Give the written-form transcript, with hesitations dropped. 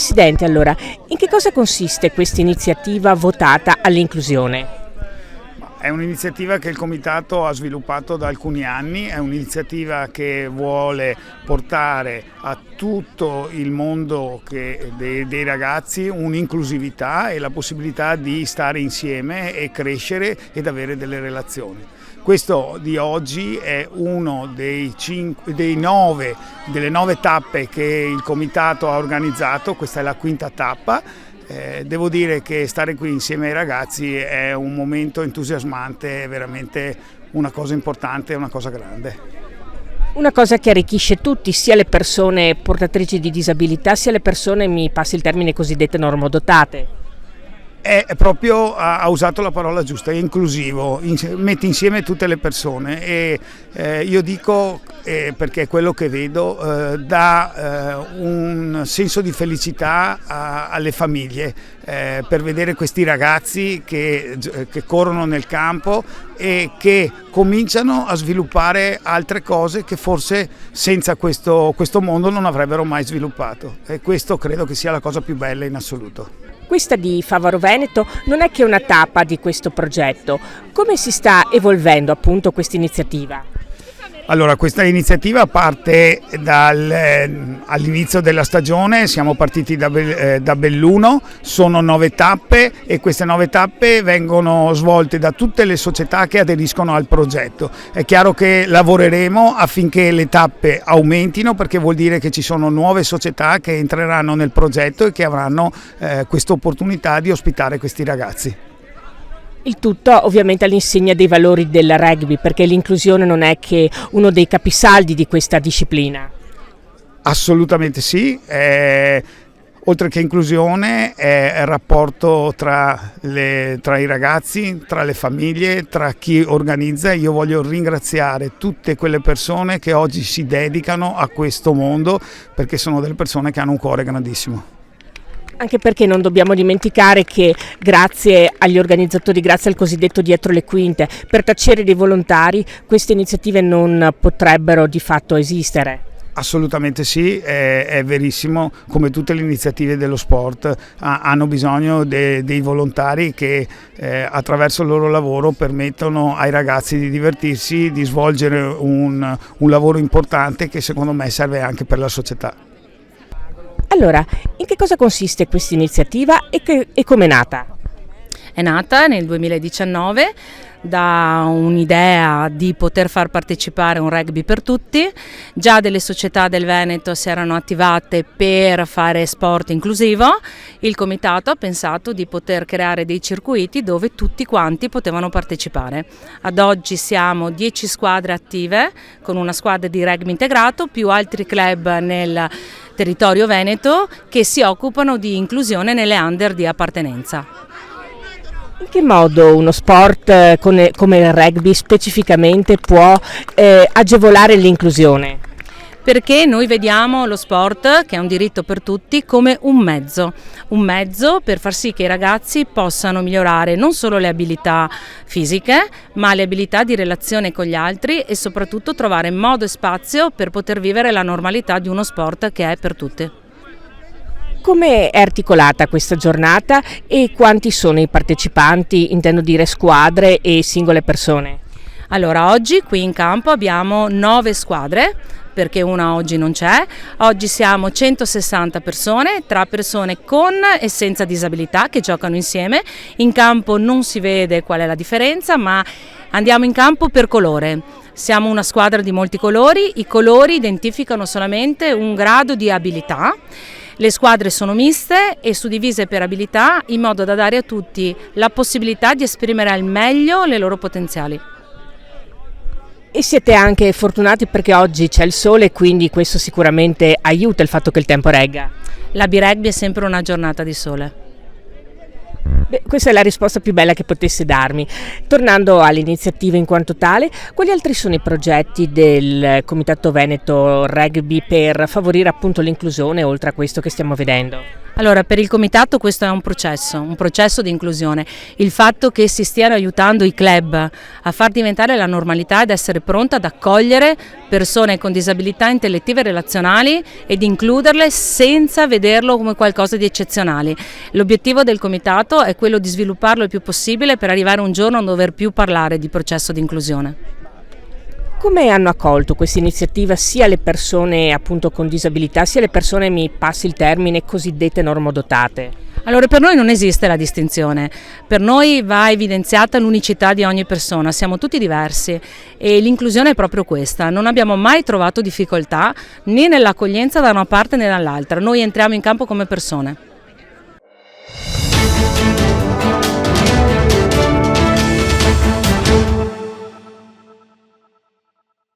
Presidente, allora, in che cosa consiste questa iniziativa votata all'inclusione? È un'iniziativa che il Comitato ha sviluppato da alcuni anni, è un'iniziativa che vuole portare a tutto il mondo dei ragazzi un'inclusività e la possibilità di stare insieme e crescere ed avere delle relazioni. Questo di oggi è uno delle 9 tappe che il Comitato ha organizzato, questa è la quinta tappa. Devo dire che stare qui insieme ai ragazzi è un momento entusiasmante, è veramente una cosa importante, una cosa grande. Una cosa che arricchisce tutti, sia le persone portatrici di disabilità, sia le persone, mi passi il termine, cosiddette normodotate. È proprio, ha usato la parola giusta, è inclusivo, mette insieme tutte le persone e io dico, perché è quello che vedo, dà un senso di felicità alle famiglie per vedere questi ragazzi che corrono nel campo e che cominciano a sviluppare altre cose che forse senza questo mondo non avrebbero mai sviluppato, e questo credo che sia la cosa più bella in assoluto. Questa di Favaro Veneto non è che una tappa di questo progetto. Come si sta evolvendo appunto questa iniziativa? Allora, questa iniziativa parte all'inizio della stagione, siamo partiti da Belluno, sono 9 tappe e queste 9 tappe vengono svolte da tutte le società che aderiscono al progetto. È chiaro che lavoreremo affinché le tappe aumentino, perché vuol dire che ci sono nuove società che entreranno nel progetto e che avranno questa opportunità di ospitare questi ragazzi. Il tutto ovviamente all'insegna dei valori del rugby, perché l'inclusione non è che uno dei capisaldi di questa disciplina. Assolutamente sì, oltre che inclusione è il rapporto tra i ragazzi, tra le famiglie, tra chi organizza. Io voglio ringraziare tutte quelle persone che oggi si dedicano a questo mondo, perché sono delle persone che hanno un cuore grandissimo. Anche perché non dobbiamo dimenticare che grazie agli organizzatori, grazie al cosiddetto dietro le quinte, per tacere dei volontari, queste iniziative non potrebbero di fatto esistere. Assolutamente sì, è verissimo, come tutte le iniziative dello sport hanno bisogno dei volontari che attraverso il loro lavoro permettono ai ragazzi di divertirsi, di svolgere un lavoro importante che secondo me serve anche per la società. Allora, in che cosa consiste questa iniziativa e come è nata? È nata nel 2019 da un'idea di poter far partecipare un rugby per tutti. Già delle società del Veneto si erano attivate per fare sport inclusivo. Il comitato ha pensato di poter creare dei circuiti dove tutti quanti potevano partecipare. Ad oggi siamo 10 squadre attive, con una squadra di rugby integrato più altri club nel territorio veneto che si occupano di inclusione nelle under di appartenenza. In che modo uno sport come il rugby specificamente può agevolare l'inclusione? Perché noi vediamo lo sport, che è un diritto per tutti, come un mezzo per far sì che i ragazzi possano migliorare non solo le abilità fisiche, ma le abilità di relazione con gli altri e soprattutto trovare modo e spazio per poter vivere la normalità di uno sport che è per tutti. Come è articolata questa giornata e quanti sono i partecipanti, intendo dire squadre e singole persone? Allora, oggi qui in campo abbiamo 9 squadre, perché una oggi non c'è. Oggi siamo 160 persone, tra persone con e senza disabilità che giocano insieme. In campo non si vede qual è la differenza, ma andiamo in campo per colore. Siamo una squadra di molti colori, i colori identificano solamente un grado di abilità. Le squadre sono miste e suddivise per abilità in modo da dare a tutti la possibilità di esprimere al meglio le loro potenziali. E siete anche fortunati perché oggi c'è il sole e quindi questo sicuramente aiuta il fatto che il tempo regga. La B-Rugby è sempre una giornata di sole. Beh, questa è la risposta più bella che potesse darmi. Tornando all'iniziativa in quanto tale, quali altri sono i progetti del Comitato Veneto Rugby per favorire appunto l'inclusione oltre a questo che stiamo vedendo? Allora, per il comitato questo è un processo di inclusione. Il fatto che si stiano aiutando i club a far diventare la normalità ed essere pronta ad accogliere persone con disabilità intellettive e relazionali ed includerle senza vederlo come qualcosa di eccezionale. L'obiettivo del comitato è quello di svilupparlo il più possibile per arrivare un giorno a non dover più parlare di processo di inclusione. Come hanno accolto questa iniziativa sia le persone appunto con disabilità, sia le persone, mi passi il termine, cosiddette normodotate? Allora, per noi non esiste la distinzione, per noi va evidenziata l'unicità di ogni persona, siamo tutti diversi e l'inclusione è proprio questa, non abbiamo mai trovato difficoltà né nell'accoglienza da una parte né dall'altra, noi entriamo in campo come persone.